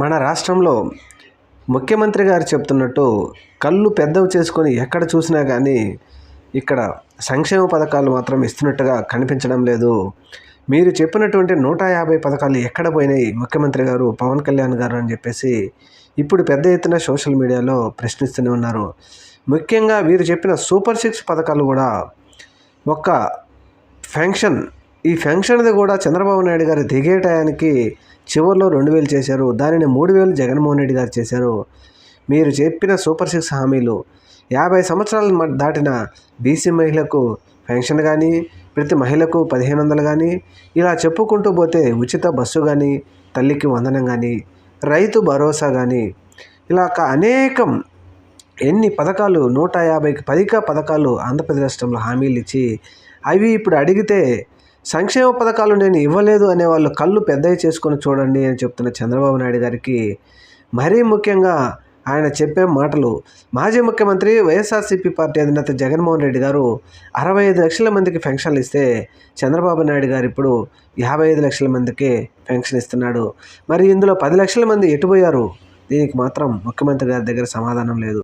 మన రాష్ట్రంలో ముఖ్యమంత్రి గారు చెప్తున్నట్టు కళ్ళు పెద్దవి చేసుకొని ఎక్కడ చూసినా కానీ ఇక్కడ సంక్షేమ పథకాలు మాత్రం ఇస్తున్నట్టుగా కనిపించడం లేదు. మీరు చెప్పినటువంటి 150 పథకాలు ఎక్కడ పోయినాయి ముఖ్యమంత్రి గారు, పవన్ కళ్యాణ్ గారు అని చెప్పేసి ఇప్పుడు పెద్ద ఎత్తున సోషల్ మీడియాలో ప్రశ్నిస్తూనే ఉన్నారు. ముఖ్యంగా వీరు చెప్పిన సూపర్ 6 పథకాలు కూడా ఒక్క ఫంక్షన్ ఈ ఫంక్షన్ది కూడా చంద్రబాబు నాయుడు గారు దిగే టయానికి చివరిలో 2000 చేశారు. దానిని 3000 జగన్మోహన్ రెడ్డి గారు చేశారు. మీరు చెప్పిన సూపర్ 6 హామీలు 50 సంవత్సరాలు దాటిన బీసీ మహిళకు పెన్షన్ కానీ, ప్రతి మహిళకు 1500 కానీ, ఇలా చెప్పుకుంటూ పోతే ఉచిత బస్సు కానీ, తల్లికి వందనం కానీ, రైతు భరోసా కానీ, ఇలా అనేకం ఎన్ని పథకాలు 150కి పైగా పథకాలు ఆంధ్రప్రదేశ్ రాష్ట్రంలో హామీలు ఇచ్చి అవి ఇప్పుడు అడిగితే సంక్షేమ పథకాలు నేను ఇవ్వలేదు అనేవాళ్ళు కళ్ళు పెద్దవి చేసుకొని చూడండి అని చెప్తున్న చంద్రబాబు నాయుడు గారికి మరీ ముఖ్యంగా ఆయన చెప్పే మాటలు మాజీ ముఖ్యమంత్రి వైఎస్ఆర్సీపీ పార్టీ అధినేత జగన్మోహన్ రెడ్డి గారు 65 లక్షల మందికి పెన్షన్లు ఇస్తే చంద్రబాబు నాయుడు గారు ఇప్పుడు 55 లక్షల మందికి పెన్షన్ ఇస్తున్నాడు. మరి ఇందులో 10 లక్షల మంది ఎటుపోయారు? దీనికి మాత్రం ముఖ్యమంత్రి గారి దగ్గర సమాధానం లేదు.